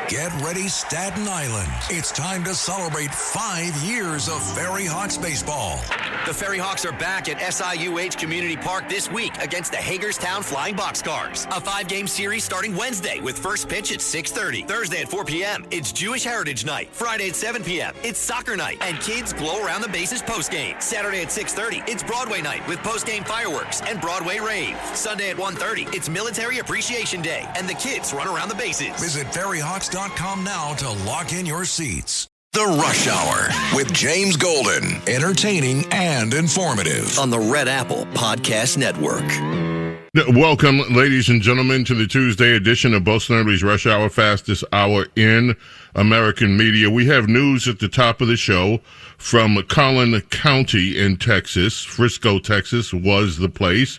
Get ready, Staten Island. It's time to celebrate 5 years of Ferry Hawks baseball. The Ferry Hawks are back at SIUH Community Park this week against the Hagerstown Flying Boxcars. A 5-game series starting Wednesday with first pitch at 6:30. Thursday at 4 p.m., it's Jewish Heritage Night. Friday at 7 p.m., it's Soccer Night and Kids Glow Around the Bases postgame. Saturday at 6:30, it's Broadway Night with postgame fireworks and Broadway Rave. Sunday at 1:30, it's Military Appreciation Day and the kids run around the bases. Visit ferryhawks.com now to lock in your seats. The Rush Hour with James Golden. Entertaining and informative. On the Red Apple Podcast Network. Welcome, ladies and gentlemen, to the Tuesday edition of Bo Snerdley's Rush Hour, fastest hour in American media. We have news at the top of the show from Collin County in Texas. Frisco, Texas was the place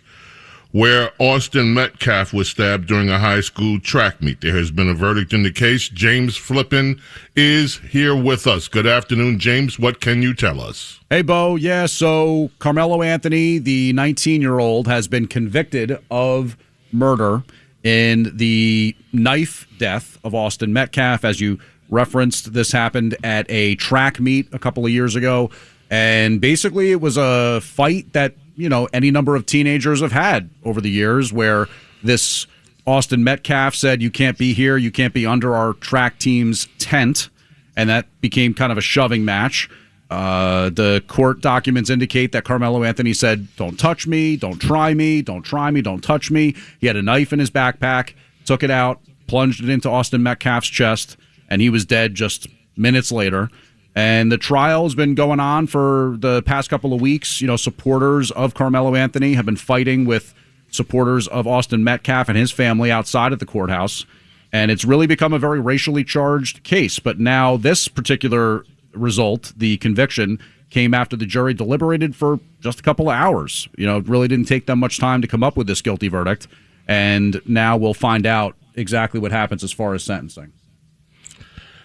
where Austin Metcalf was stabbed during a high school track meet. There has been a verdict in the case. James Flippin is here with us. Good afternoon, James. What can you tell us? Hey, Bo. Yeah, so Carmelo Anthony, the 19-year-old, has been convicted of murder in the knife death of Austin Metcalf. As you referenced, this happened at a track meet a couple of years ago. And basically it was a fight that, you know, any number of teenagers have had over the years, where this Austin Metcalf said, you can't be here, you can't be under our track team's tent, and that became kind of a shoving match. The court documents indicate that Carmelo Anthony said, don't touch me, don't try me, don't try me, don't touch me. He had a knife in his backpack, took it out, plunged it into Austin Metcalf's chest, and he was dead just minutes later. And the trial has been going on for the past couple of weeks. You know, supporters of Carmelo Anthony have been fighting with supporters of Austin Metcalf and his family outside of the courthouse. And it's really become a very racially charged case. But now this particular result, the conviction, came after the jury deliberated for just a couple of hours. You know, it really didn't take them much time to come up with this guilty verdict. And now we'll find out exactly what happens as far as sentencing.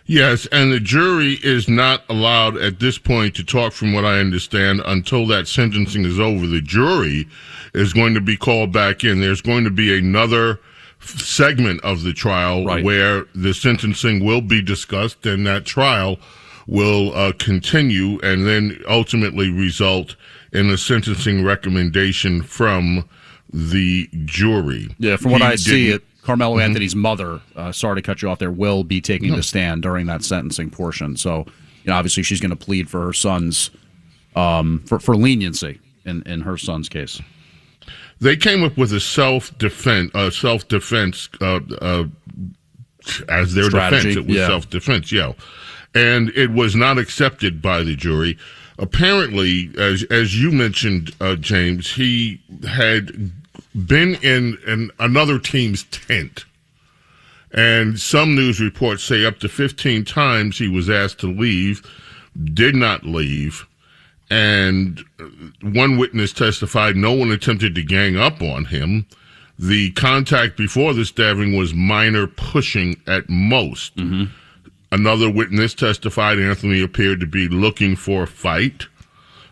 Yes, and the jury is not allowed at this point to talk, from what I understand, until that sentencing is over. The jury is going to be called back in. There's going to be another segment of the trial where the sentencing will be discussed, and that trial will continue and then ultimately result in a sentencing recommendation from the jury. Yeah, from what I see, Carmelo Anthony's mother, sorry to cut you off there, will be taking the stand during that sentencing portion. So, you know, obviously she's going to plead for her son's, for leniency in her son's case. They came up with a self-defense as their strategy. Defense. It was self-defense, yeah. And it was not accepted by the jury. Apparently, as you mentioned, James, he had been in another team's tent. And some news reports say up to 15 times he was asked to leave, did not leave. And one witness testified no one attempted to gang up on him. The contact before the stabbing was minor pushing at most. Another witness testified Anthony appeared to be looking for a fight.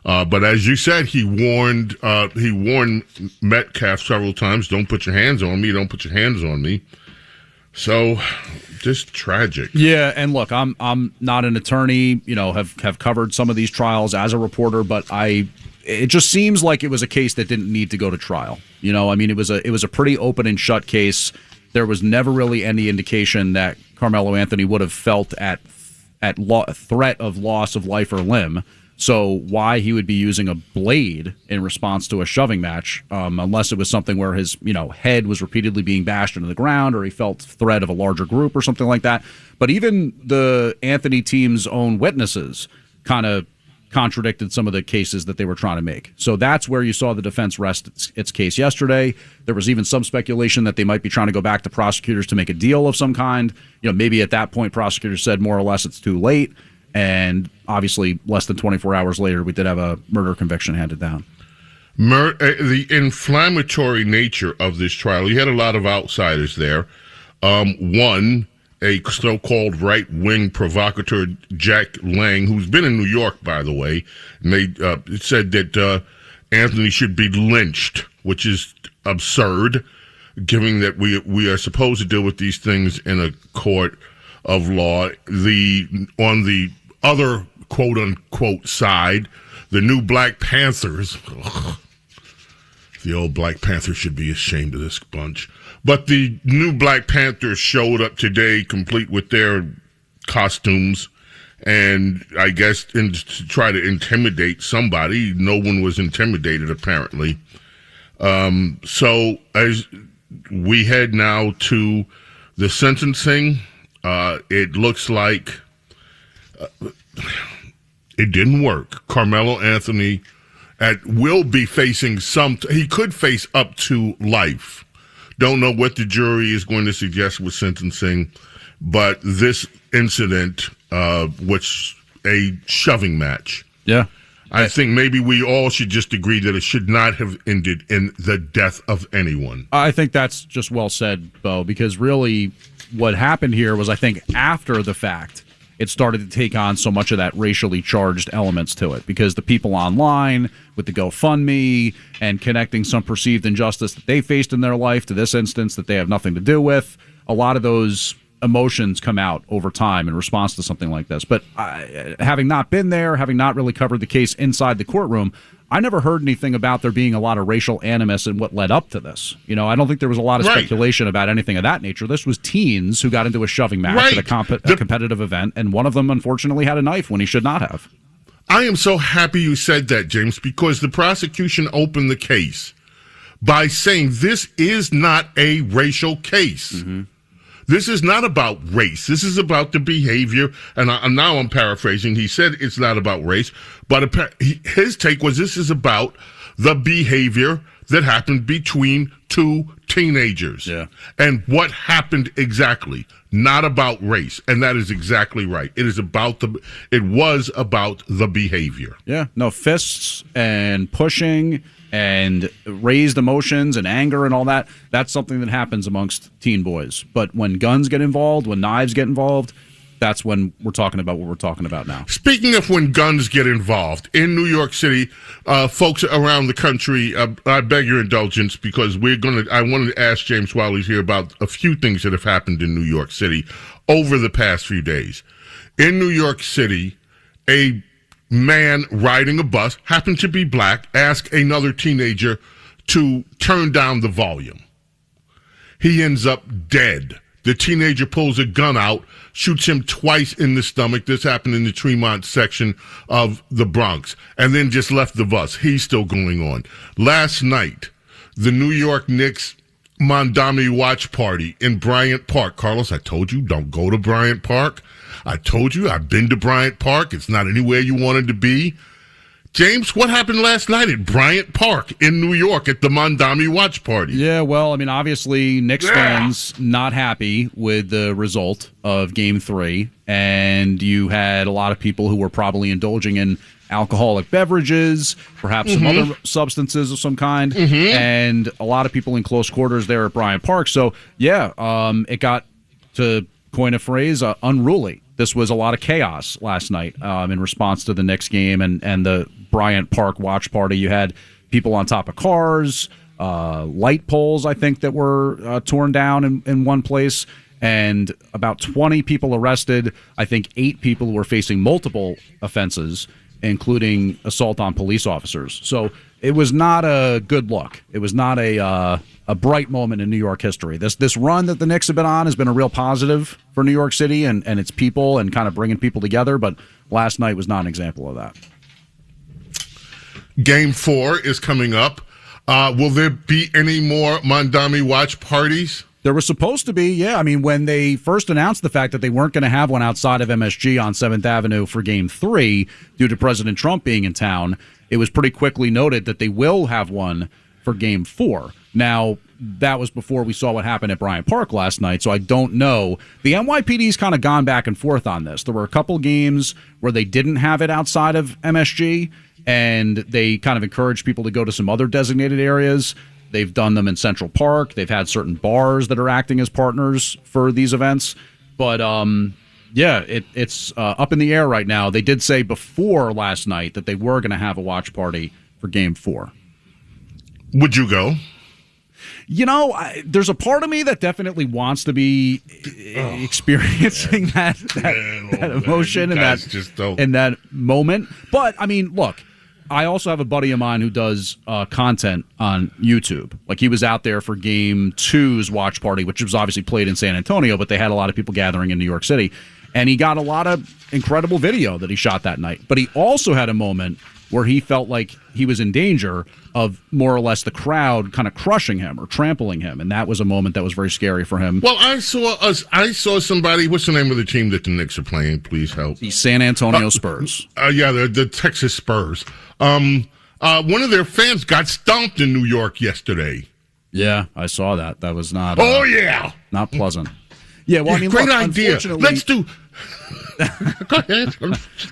But as you said, he warned Metcalf several times, don't put your hands on me, don't put your hands on me. So, just tragic. Yeah, and look, I'm not an attorney, you know, have covered some of these trials as a reporter, but it just seems like it was a case that didn't need to go to trial. You know, I mean, it was a pretty open and shut case. There was never really any indication that Carmelo Anthony would have felt at threat of loss of life or limb. So why he would be using a blade in response to a shoving match, unless it was something where his, you know, head was repeatedly being bashed into the ground, or he felt threat of a larger group or something like that. But even the Anthony team's own witnesses kind of contradicted some of the cases that they were trying to make. So that's where you saw the defense rest its case yesterday. There was even some speculation that they might be trying to go back to prosecutors to make a deal of some kind. You know, maybe at that point prosecutors said more or less it's too late. And obviously, less than 24 hours later, we did have a murder conviction handed down. The inflammatory nature of this trial, you had a lot of outsiders there. One, a so-called right-wing provocateur, Jack Lang, who's been in New York, by the way, made said that Anthony should be lynched, which is absurd, given that we are supposed to deal with these things in a court of law. On the other quote unquote side, the new Black Panthers. Ugh, the old Black Panthers should be ashamed of this bunch. But the new Black Panthers showed up today, complete with their costumes, and I guess to try to intimidate somebody. No one was intimidated, apparently. So as we head now to the sentencing, it looks like it didn't work. Carmelo Anthony will be facing he could face up to life. Don't know what the jury is going to suggest with sentencing, but this incident, which a shoving match. Yeah. I think maybe we all should just agree that it should not have ended in the death of anyone. I think that's just well said, Bo, because really what happened here was, I think, after the fact, it started to take on so much of that racially charged elements to it, because the people online with the GoFundMe and connecting some perceived injustice that they faced in their life to this instance that they have nothing to do with, a lot of those emotions come out over time in response to something like this. But having not been there, having not really covered the case inside the courtroom, I never heard anything about there being a lot of racial animus in what led up to this. You know, I don't think there was a lot of speculation about anything of that nature. This was teens who got into a shoving match at a competitive event, and one of them unfortunately had a knife when he should not have. I am so happy you said that, James, because the prosecution opened the case by saying this is not a racial case. Mm-hmm. This is not about race. This is about the behavior. And now I'm paraphrasing. He said it's not about race, but his take was this is about the behavior that happened between two teenagers. Yeah. And what happened exactly, not about race. And that is exactly right. It was about the behavior. Yeah. No, fists and pushing and raised emotions and anger and all that, that's something that happens amongst teen boys. But when guns get involved, when knives get involved, that's when we're talking about what we're talking about now. Speaking of when guns get involved, in New York City, folks around the country, I beg your indulgence because I wanted to ask James while he's here about a few things that have happened in New York City over the past few days. In New York City, a man riding a bus, happened to be black, asked another teenager to turn down the volume. He ends up dead. The teenager pulls a gun out, shoots him twice in the stomach. This happened in the Tremont section of the Bronx, and then just left the bus. He's still going on. Last night, the New York Knicks Mondami watch party in Bryant Park. Carlos, I told you, don't go to Bryant Park. I told you, I've been to Bryant Park. It's not anywhere you wanted to be. James, what happened last night at Bryant Park in New York at the Mondami watch party? Yeah, well, I mean, obviously, Knicks fans not happy with the result of Game 3, and you had a lot of people who were probably indulging in alcoholic beverages, perhaps some other substances of some kind, and a lot of people in close quarters there at Bryant Park. So, yeah, it got, to coin a phrase, unruly. This was a lot of chaos last night in response to the Knicks game and the Bryant Park watch party. You had people on top of cars, light poles, I think, that were torn down in one place, and about 20 people arrested. I think 8 people were facing multiple offenses, including assault on police officers. So it was not a good look. It was not a bright moment in New York history. This run that the Knicks have been on has been a real positive for New York City and its people and kind of bringing people together, but last night was not an example of that. Game 4 is coming up. Will there be any more Mondami watch parties? There was supposed to be, yeah. I mean, when they first announced the fact that they weren't going to have one outside of MSG on 7th Avenue for Game 3 due to President Trump being in town, it was pretty quickly noted that they will have one for Game 4. Now, that was before we saw what happened at Bryant Park last night, so I don't know. The NYPD's kind of gone back and forth on this. There were a couple games where they didn't have it outside of MSG, and they kind of encouraged people to go to some other designated areas. They've done them in Central Park. They've had certain bars that are acting as partners for these events. But, yeah, it's up in the air right now. They did say before last night that they were going to have a watch party for Game 4. Would you go? There's a part of me that definitely wants to be experiencing that emotion and that moment. But I mean, look, I also have a buddy of mine who does content on YouTube. Like, he was out there for Game 2's watch party, which was obviously played in San Antonio, but they had a lot of people gathering in New York City. And he got a lot of incredible video that he shot that night. But he also had a moment where he felt like he was in danger of more or less the crowd kind of crushing him or trampling him. And that was a moment that was very scary for him. Well, I saw somebody, what's the name of the team that the Knicks are playing? Please help. The San Antonio Spurs. Yeah, the Texas Spurs. One of their fans got stomped in New York yesterday. Yeah, I saw that. That was not not pleasant. Yeah, well, I mean, great look, idea. Let's do. Go ahead.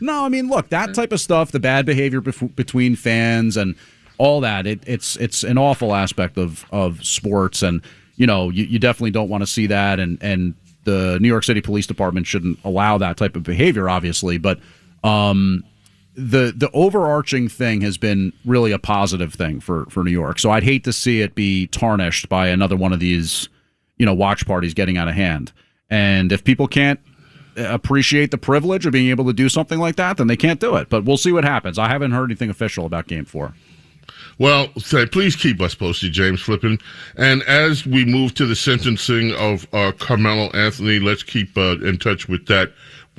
No, I mean, look, that type of stuff, the bad behavior between fans and all that, it's an awful aspect of sports, and you definitely don't want to see that, and the New York City Police Department shouldn't allow that type of behavior, obviously, but the overarching thing has been really a positive thing for New York. So I'd hate to see it be tarnished by another one of these, watch parties getting out of hand. And if people can't appreciate the privilege of being able to do something like that, then they can't do it. But we'll see what happens. I haven't heard anything official about Game 4. Well, please keep us posted, James Flippin. And as we move to the sentencing of Carmelo Anthony, let's keep in touch with that.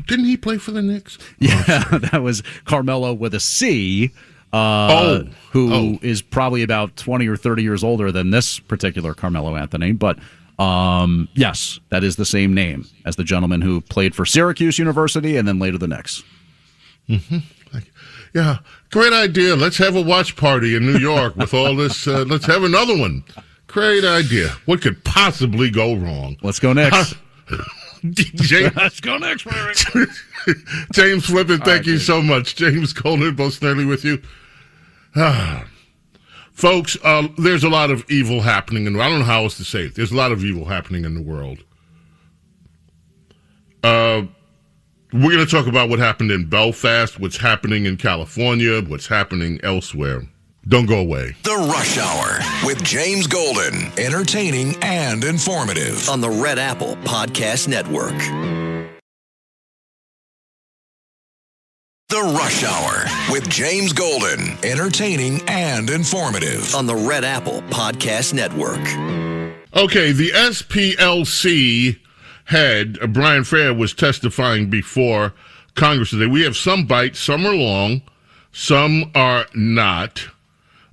Didn't he play for the Knicks? Yeah, that was Carmelo with a C, who is probably about 20 or 30 years older than this particular Carmelo Anthony. But yes, that is the same name as the gentleman who played for Syracuse University and then later the Knicks. Mm-hmm. Yeah, great idea. Let's have a watch party in New York with all this. Let's have another one. Great idea. What could possibly go wrong? Let's go Knicks. Let's go Knicks. James Flippin, thank you so much. James Golden, both Snerdley with you. Folks, there's a lot of evil happening, and I don't know how else to say it. There's a lot of evil happening in the world. We're going to talk about what happened in Belfast, what's happening in California, what's happening elsewhere. Don't go away. The Rush Hour with James Golden. Entertaining and informative. On the Red Apple Podcast Network. The Rush Hour with James Golden. Entertaining and informative. On the Red Apple Podcast Network. Okay, the SPLC head, Brian Fair, was testifying before Congress today. We have some bites, some are long, some are not.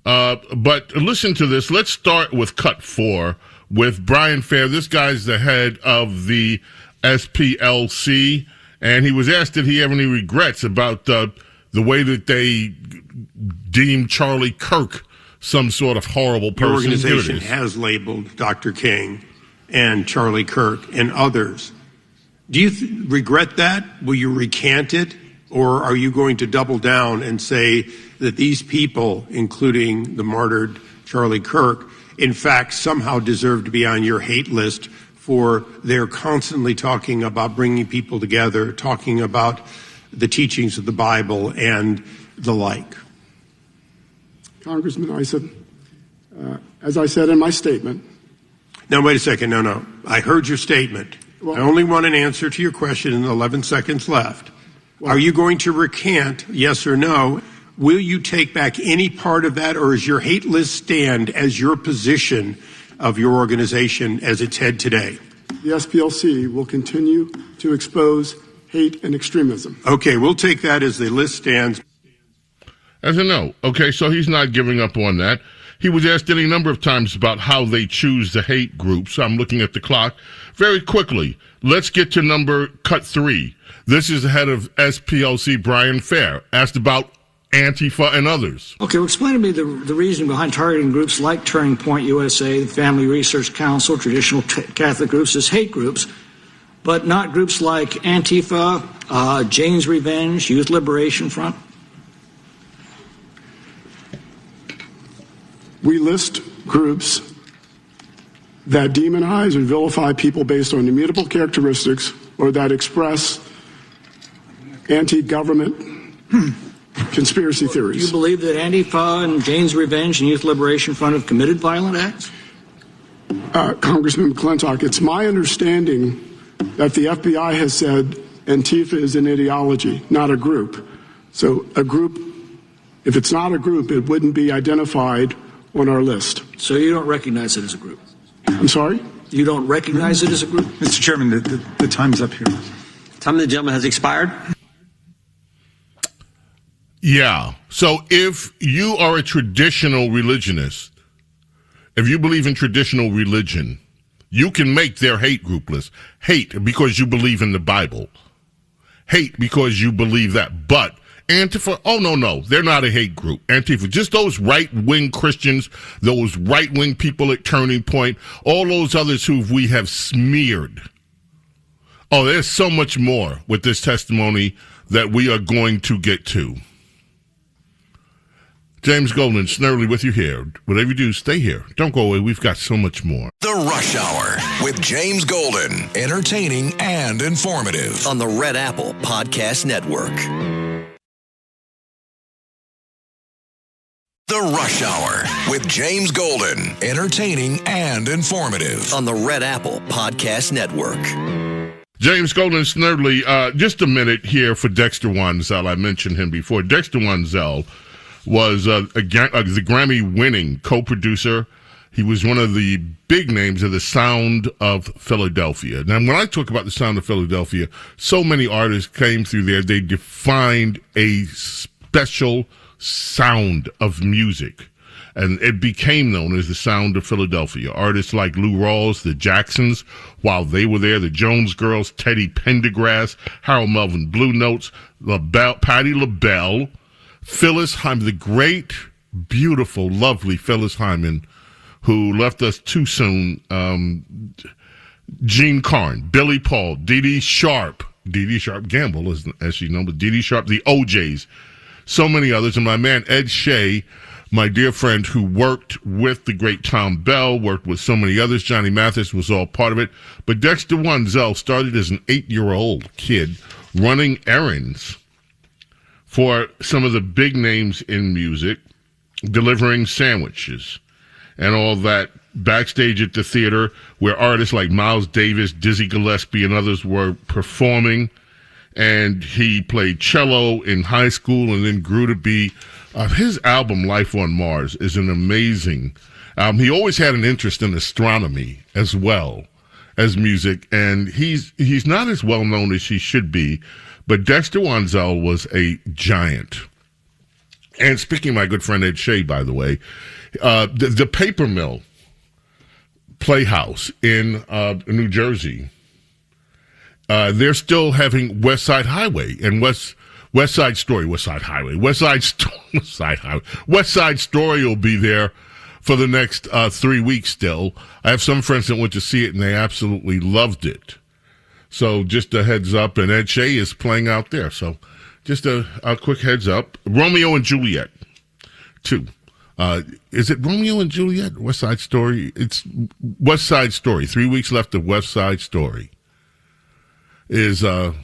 But listen to this. Let's start with cut 4 with Brian Fair. This guy's the head of the SPLC, and he was asked did he have any regrets about the way that they deemed Charlie Kirk some sort of horrible person. Your organization has labeled Dr. King and Charlie Kirk and others. Do you regret that? Will you recant it? Or are you going to double down and say that these people, including the martyred Charlie Kirk, in fact somehow deserve to be on your hate list for their constantly talking about bringing people together, talking about the teachings of the Bible and the like? Congressman Issa, as I said in my statement. Now, wait a second. No. I heard your statement. Well, I only want an answer to your question in the 11 seconds left. Well, are you going to recant, yes or no? Will you take back any part of that, or is your hate list stand as your position of your organization as its head today? The SPLC will continue to expose hate and extremism. Okay, we'll take that as the list stands. As a no. Okay, so he's not giving up on that. He was asked any number of times about how they choose the hate groups. I'm looking at the clock. Very quickly, let's get to cut 3. This is the head of SPLC, Brian Fair, asked about Antifa and others. Okay, well, explain to me the reason behind targeting groups like Turning Point USA, the Family Research Council, traditional Catholic groups as hate groups, but not groups like Antifa, Jane's Revenge, Youth Liberation Front. We list groups that demonize and vilify people based on immutable characteristics or that express anti-government conspiracy theories. Do you believe that Antifa and Jane's Revenge and Youth Liberation Front have committed violent acts? Congressman McClintock, it's my understanding that the FBI has said Antifa is an ideology, not a group. So a group, if it's not a group, it wouldn't be identified on our list. So you don't recognize it as a group? I'm sorry? You don't recognize it as a group? Mr. Chairman, the time's up here. Time of the gentleman has expired. Yeah. So if you are a traditional religionist, if you believe in traditional religion, you can make their hate group list. Hate because you believe in the Bible. Hate because you believe that. But Antifa, oh, no, they're not a hate group. Antifa, just those right-wing Christians, those right-wing people at Turning Point, all those others who we have smeared. Oh, there's so much more with this testimony that we are going to get to. James Golden, Snerdley with you here. Whatever you do, stay here. Don't go away. We've got so much more. The Rush Hour with James Golden. Entertaining and informative. On the Red Apple Podcast Network. The Rush Hour with James Golden. Entertaining and informative. On the Red Apple Podcast Network. James Golden, Snerdley, just a minute here for Dexter Wansel. I mentioned him before. Dexter Wansel was the Grammy-winning co-producer. He was one of the big names of the Sound of Philadelphia. Now, when I talk about the Sound of Philadelphia, so many artists came through there. They defined a special sound of music, and it became known as the Sound of Philadelphia. Artists like Lou Rawls, the Jacksons, while they were there, the Jones Girls, Teddy Pendergrass, Harold Melvin Blue Notes, Patti LaBelle, Phyllis Hyman, the great, beautiful, lovely Phyllis Hyman, who left us too soon, Gene Carn, Billy Paul, Dee Dee Sharp Gamble, as she known, but Dee Dee Sharp, the OJs, so many others, and my man Ed Shea, my dear friend who worked with the great Tom Bell, worked with so many others, Johnny Mathis was all part of it, but Dexter Wansel started as an 8-year-old kid running errands for some of the big names in music, delivering sandwiches and all that backstage at the theater where artists like Miles Davis, Dizzy Gillespie, and others were performing. And he played cello in high school and then grew to be, his album Life on Mars is an amazing, he always had an interest in astronomy as well as music, and he's not as well known as he should be. But Dexter Wansel was a giant. And speaking of my good friend Ed Shea, by the way, the Paper Mill Playhouse in New Jersey, they're still having West Side Highway and West Side Story will be there for the next 3 weeks still. I have some friends that went to see it and they absolutely loved it. So just a heads up, and Ed Shea is playing out there. So just a quick heads up. Romeo and Juliet, 2. Is it Romeo and Juliet? West Side Story? It's West Side Story. 3 weeks left of West Side Story is out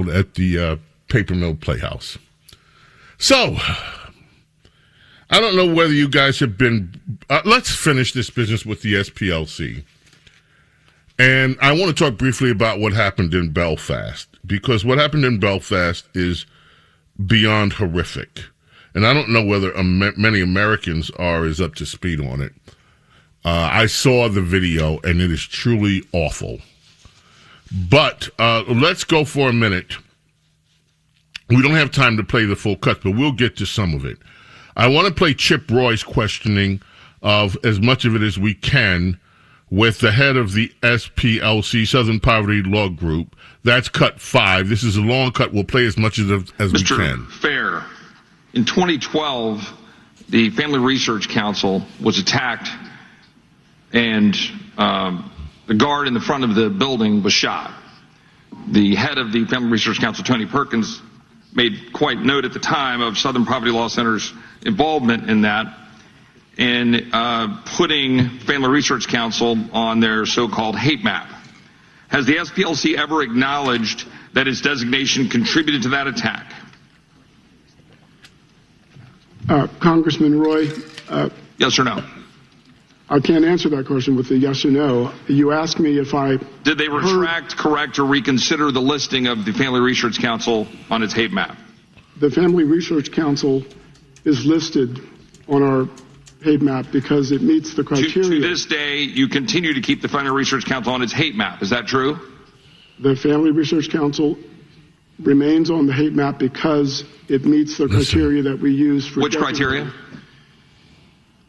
at the Paper Mill Playhouse. So I don't know whether you guys have been. Let's finish this business with the SPLC. And I want to talk briefly about what happened in Belfast, because what happened in Belfast is beyond horrific. And I don't know whether many Americans are as up to speed on it. I saw the video, and it is truly awful. But let's go for a minute. We don't have time to play the full cut, but we'll get to some of it. I want to play Chip Roy's questioning of as much of it as we can with the head of the SPLC, Southern Poverty Law Group. That's cut 5. This is a long cut. We'll play as much as we can. Mr. Fair, in 2012, the Family Research Council was attacked, and the guard in the front of the building was shot. The head of the Family Research Council, Tony Perkins, made quite note at the time of Southern Poverty Law Center's involvement in that, in putting Family Research Council on their so-called hate map. Has the SPLC ever acknowledged that its designation contributed to that attack? Congressman Roy? Yes or no? I can't answer that question with a yes or no. You asked me if I... Did they retract, correct, or reconsider the listing of the Family Research Council on its hate map? The Family Research Council is listed on our hate map because it meets the criteria. To this day, you continue to keep the Family Research Council on its hate map. Is that true? The Family Research Council remains on the hate map because it meets the criteria that we use for... Which criteria?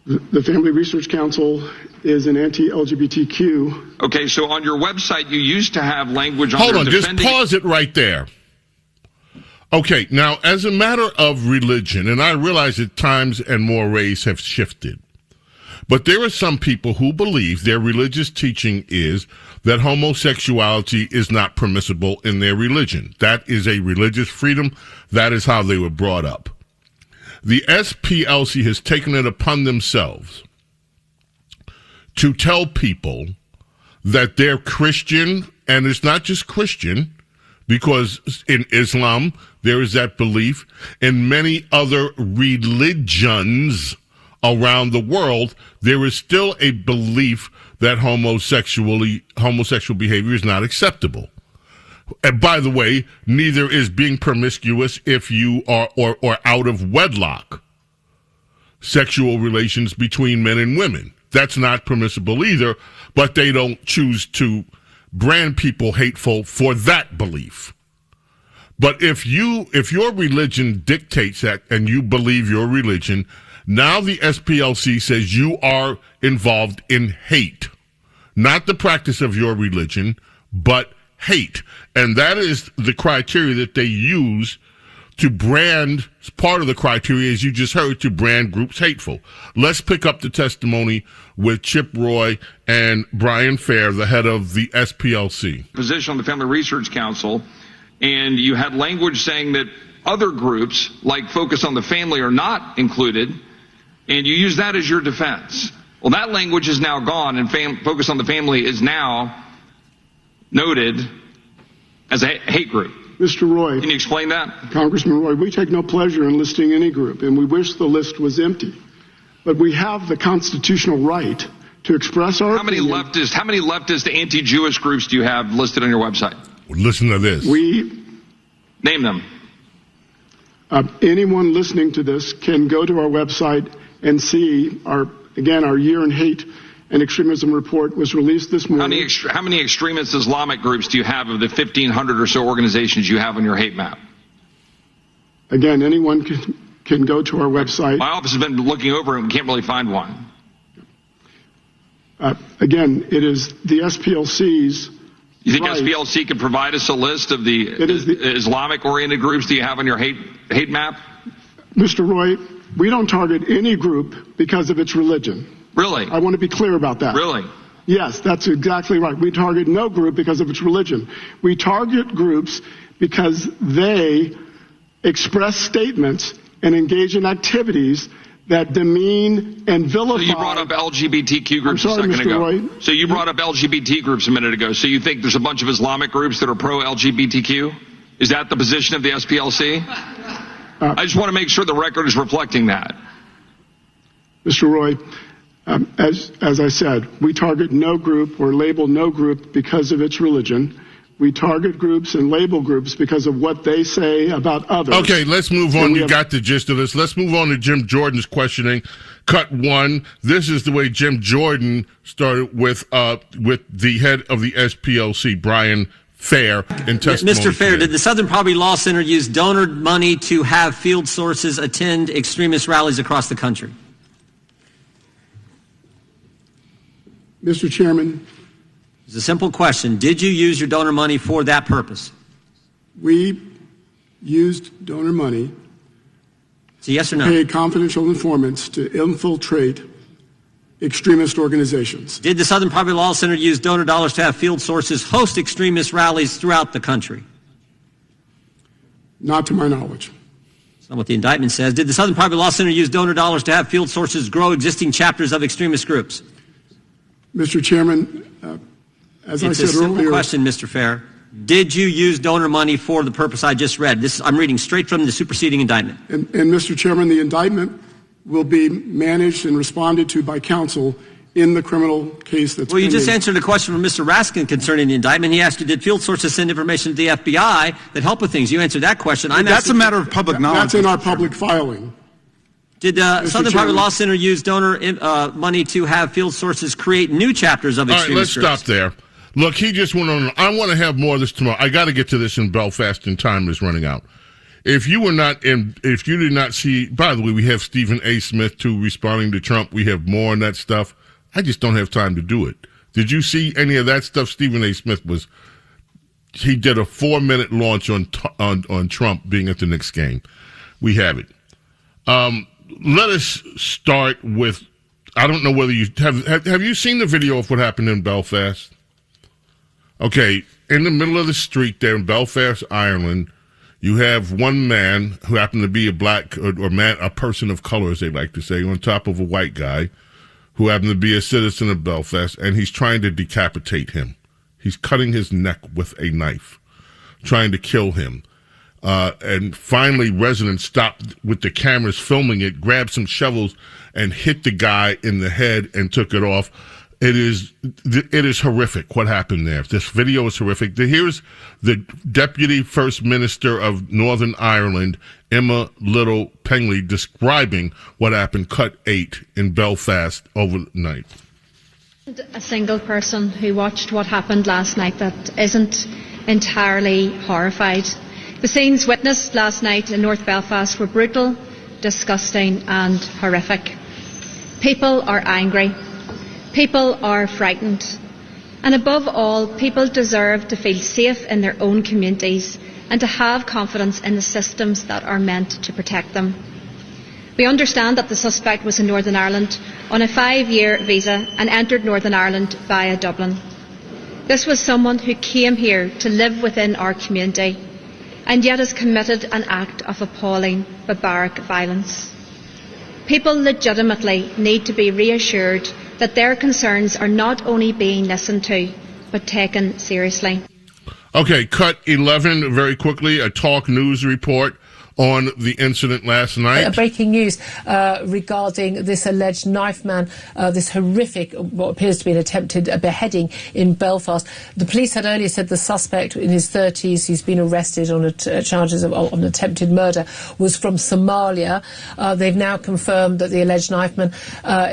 The Family Research Council is an anti-LGBTQ. Okay, so on your website, you used to have language on... Hold on, just pause it right there. Okay, now, as a matter of religion, and I realize that times and mores have shifted, but there are some people who believe their religious teaching is that homosexuality is not permissible in their religion. That is a religious freedom. That is how they were brought up. The SPLC has taken it upon themselves to tell people that they're Christian, and it's not just Christian, because in Islam, there is that belief. In many other religions around the world, there is still a belief that homosexual behavior is not acceptable. And by the way, neither is being promiscuous if you are or out of wedlock sexual relations between men and women. That's not permissible either, but they don't choose to brand people hateful for that belief. But if your religion dictates that and you believe your religion, now the SPLC says you are involved in hate. Not the practice of your religion, but hate. And that is the criteria that they use to brand, part of the criteria, as you just heard, to brand groups hateful. Let's pick up the testimony with Chip Roy and Brian Fair, the head of the SPLC. Position on the Family Research Council, and you had language saying that other groups, like Focus on the Family, are not included, and you use that as your defense. Well, that language is now gone, and Focus on the Family is now noted as a hate group. Mr. Roy. Can you explain that? Congressman Roy, we take no pleasure in listing any group, and we wish the list was empty. But we have the constitutional right to express our opinion. How many leftist anti-Jewish groups do you have listed on your website? Listen to this. Name them. Anyone listening to this can go to our website and see our year in hate and extremism report was released this morning. How many extremist Islamic groups do you have of the 1,500 or so organizations you have on your hate map? Again, anyone can go to our website. My office has been looking over and can't really find one. Again, it is the SPLC's. You think SPLC could provide us a list of the Islamic-oriented groups that you have on your hate map? Mr. Roy, we don't target any group because of its religion. Really? I want to be clear about that. Really? Yes, that's exactly right. We target no group because of its religion. We target groups because they express statements and engage in activities that demean and vilify. So you brought up LGBTQ groups a second Mr. ago. Roy. So you brought up LGBT groups a minute ago. So you think there's a bunch of Islamic groups that are pro-LGBTQ? Is that the position of the SPLC? I just want to make sure the record is reflecting that. Mr. Roy, as I said, we target no group or label no group because of its religion. We target groups and label groups because of what they say about others. Okay, let's move on. You got the gist of this. Let's move on to Jim Jordan's questioning. Cut one. This is the way Jim Jordan started with the head of the SPLC, Brian Fair, in testimony. Mr. Fair, today. did the Southern Poverty Law Center use donor money to have field sources attend extremist rallies across the country? Mr. Chairman. It's a simple question. Did you use your donor money for that purpose? We used donor money so yes or no? to pay confidential informants to infiltrate extremist organizations. Did the Southern Poverty Law Center use donor dollars to have field sources host extremist rallies throughout the country? Not to my knowledge. That's not what the indictment says. Did the Southern Poverty Law Center use donor dollars to have field sources grow existing chapters of extremist groups? Mr. Chairman, as I said earlier... It's a simple question, Mr. Fair. Did you use donor money for the purpose I just read? I'm reading straight from the superseding indictment. And Mr. Chairman, the indictment will be managed and responded to by counsel in the criminal case that's Well, you just pending. answered a question from Mr. Raskin concerning the indictment. He asked you, did field sources send information to the FBI that help with things? You answered that question. That's a matter of public knowledge. That's in our public filing. Did Southern Private Chairman. Law Center use donor money to have field sources create new chapters of All right, extremist let's groups? stop there. Look, he just went on. I want to have more of this tomorrow. I got to get to this in Belfast, and time is running out. If you did not see, by the way, we have Stephen A. Smith too responding to Trump. We have more on that stuff. I just don't have time to do it. Did you see any of that stuff? Stephen A. Smith he did a 4-minute launch on Trump being at the Knicks game. We have it. Let us start with, I don't know whether you have you seen the video of what happened in Belfast? Okay, in the middle of the street there in Belfast, Ireland, you have one man who happened to be a black or a person of color, as they like to say, on top of a white guy who happened to be a citizen of Belfast, and he's trying to decapitate him. He's cutting his neck with a knife, trying to kill him. And finally, residents stopped with the cameras filming it, grabbed some shovels, and hit the guy in the head and took it off. It is horrific what happened there. This video is horrific. Here's the Deputy First Minister of Northern Ireland, Emma Little Pengley, describing what happened, cut 8 in Belfast overnight. A single person who watched what happened last night that isn't entirely horrified. The scenes witnessed last night in North Belfast were brutal, disgusting and horrific. People are angry. People are frightened. And above all, people deserve to feel safe in their own communities and to have confidence in the systems that are meant to protect them. We understand that the suspect was in Northern Ireland on a 5-year visa and entered Northern Ireland via Dublin. This was someone who came here to live within our community and yet has committed an act of appalling, barbaric violence. People legitimately need to be reassured that their concerns are not only being listened to, but taken seriously. Okay, cut 11 very quickly, a Talk News report on the incident last night. Breaking news regarding this alleged knife man, this horrific, what appears to be an attempted beheading in Belfast. The police had earlier said the suspect in his 30s, who's been arrested on charges of attempted murder, was from Somalia. They've now confirmed that the alleged knife man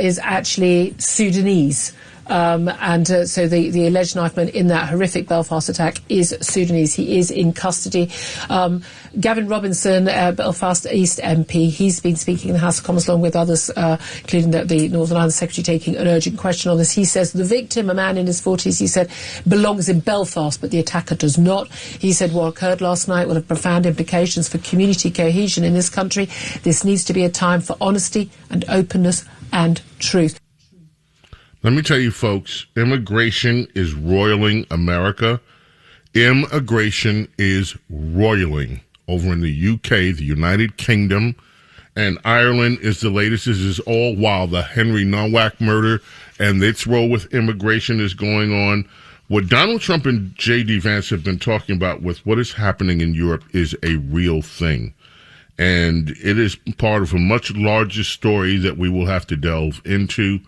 is actually Sudanese. So the alleged knifeman in that horrific Belfast attack is Sudanese. He is in custody. Gavin Robinson, Belfast East MP, he's been speaking in the House of Commons along with others, including the Northern Ireland Secretary, taking an urgent question on this. He says the victim, a man in his 40s, he said, belongs in Belfast, but the attacker does not. He said what occurred last night will have profound implications for community cohesion in this country. This needs to be a time for honesty and openness and truth. Let me tell you, folks, immigration is roiling America. Immigration is roiling over in the UK, the United Kingdom, and Ireland is the latest. This is all while the Henry Nowak murder and its role with immigration is going on. What Donald Trump and J.D. Vance have been talking about with what is happening in Europe is a real thing. And it is part of a much larger story that we will have to delve into.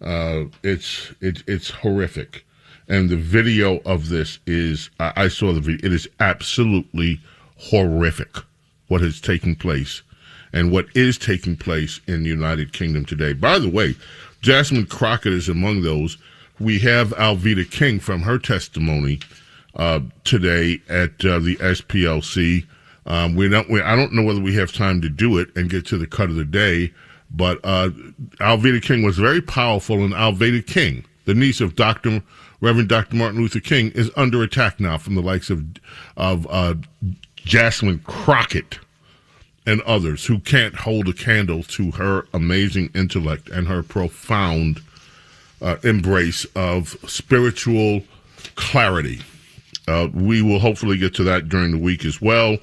It's horrific, and the video of this is I saw the video. It is absolutely horrific what has taken place and what is taking place in the United Kingdom today. By the way, Jasmine Crockett is among those. We have Alveda King from her testimony today at the SPLC. I don't know whether we have time to do it and get to the cut of the day. But Alveda King was very powerful, and Alveda King, the niece of Reverend Dr. Martin Luther King, is under attack now from the likes of Jasmine Crockett and others who can't hold a candle to her amazing intellect and her profound embrace of spiritual clarity. We will hopefully get to that during the week as well.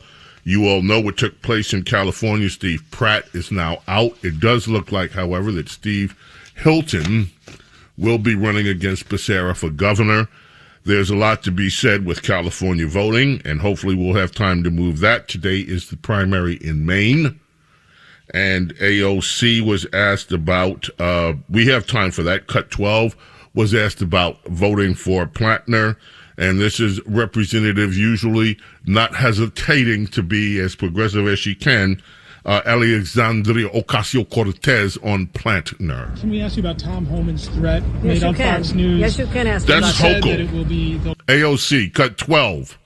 You all know what took place in California. Steve Pratt is now out. It does look like, however, that Steve Hilton will be running against Becerra for governor. There's a lot to be said with California voting, and hopefully we'll have time to move that. Today is the primary in Maine, and AOC was asked about, we have time for that. Cut 12 was asked about voting for Plattner, and this is Representative usually not hesitating to be as progressive as she can, Alexandria Ocasio-Cortez on Plattner. Can we ask you about Tom Homan's threat made on Fox News? Yes, you can ask. That's Hochul. That it will be AOC, cut 12.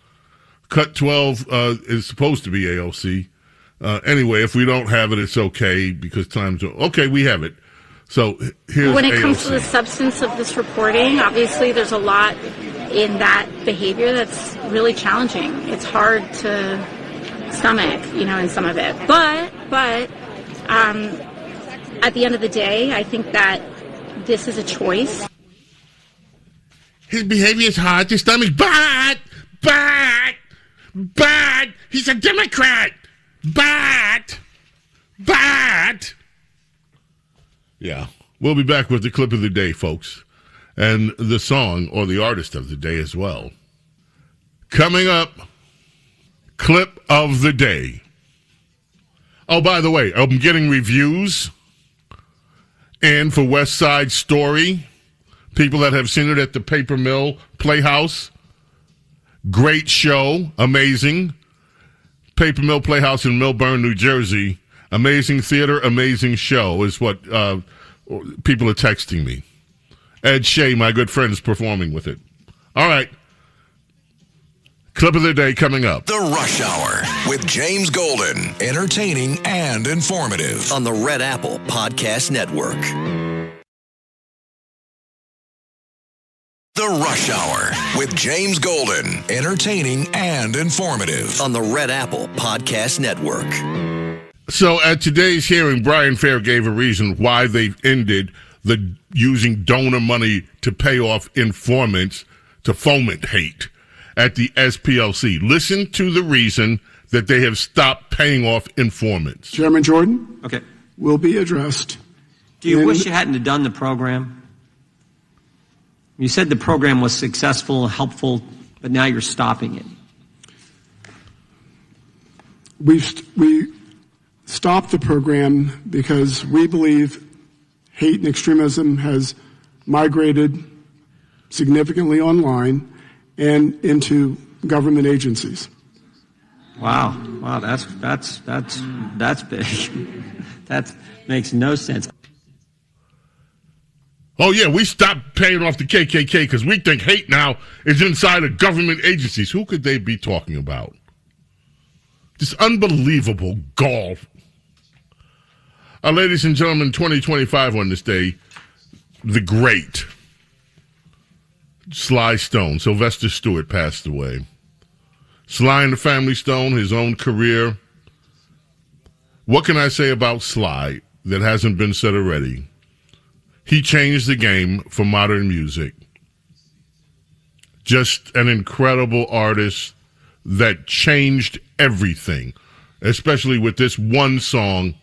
Cut 12 is supposed to be AOC. Anyway, if we don't have it, it's okay because time's okay. We have it. So here's when it AOC. comes to the substance of this reporting, obviously there's a lot in that behavior that's really challenging. It's hard to stomach, in some of it. But at the end of the day, I think that this is a choice. His behavior is hard to stomach, but he's a Democrat. But yeah, we'll be back with the clip of the day, folks, and the song or the artist of the day as well. Coming up, clip of the day. Oh, by the way, I'm getting reviews and for West Side Story, people that have seen it at the Paper Mill Playhouse. Great show, amazing. Paper Mill Playhouse in Millburn, New Jersey. Amazing theater, amazing show is what people are texting me. Ed Shea, my good friend, is performing with it. All right. Clip of the day coming up. The Rush Hour with James Golden. Entertaining and informative. On the Red Apple Podcast Network. The Rush Hour with James Golden. Entertaining and informative. On the Red Apple Podcast Network. So at today's hearing, Brian Fair gave a reason why they've ended the using donor money to pay off informants to foment hate at the SPLC. Listen to the reason that they have stopped paying off informants. Chairman Jordan? Okay. Will be addressed. Do you wish you hadn't have done the program? You said the program was successful, helpful, but now you're stopping it. We stopped the program because we believe hate and extremism has migrated significantly online and into government agencies. Wow, that's big. That makes no sense. Oh, yeah, we stopped paying off the KKK because we think hate now is inside of government agencies. Who could they be talking about? Just unbelievable gall. Ladies and gentlemen, 2025 on this day, the great Sly Stone, Sylvester Stewart, passed away. Sly and the Family Stone, his own career. What can I say about Sly that hasn't been said already? He changed the game for modern music. Just an incredible artist that changed everything, especially with this one song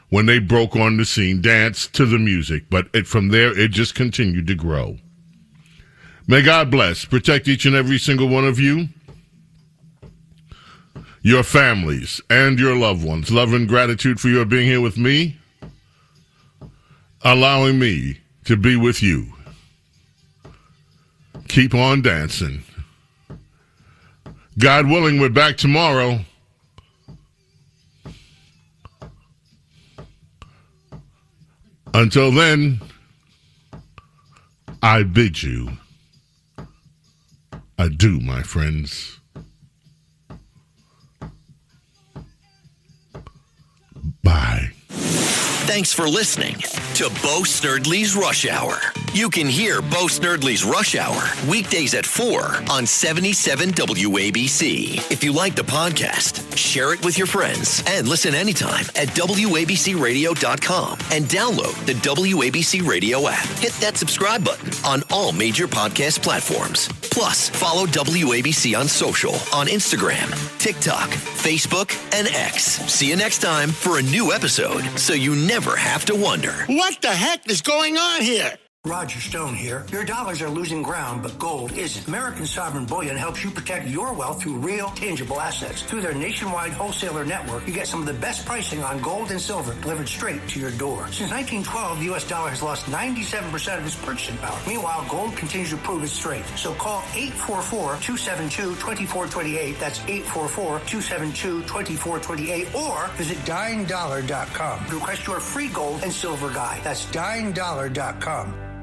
when they broke on the scene, Dance to the Music. But from there, it just continued to grow. May God bless, protect each and every single one of you, your families, and your loved ones. Love and gratitude for your being here with me, allowing me to be with you. Keep on dancing. God willing, we're back tomorrow. Until then, I bid you adieu, my friends. Bye. Thanks for listening to Bo Snerdley's Rush Hour. You can hear Bo Snerdley's Rush Hour weekdays at 4 on 77 WABC. If you like the podcast, share it with your friends and listen anytime at WABCRadio.com and download the WABC Radio app. Hit that subscribe button on all major podcast platforms. Plus, follow WABC on social on Instagram, TikTok, Facebook, and X. See you next time for a new episode so you never have to wonder. What the heck is going on here? Roger Stone here. Your dollars are losing ground, but gold isn't. American Sovereign Bullion helps you protect your wealth through real, tangible assets. Through their nationwide wholesaler network, you get some of the best pricing on gold and silver delivered straight to your door. Since 1912, the U.S. dollar has lost 97% of its purchasing power. Meanwhile, gold continues to prove its strength. So call 844-272-2428. That's 844-272-2428. Or visit dyingdollar.com to request your free gold and silver guide. That's dyingdollar.com.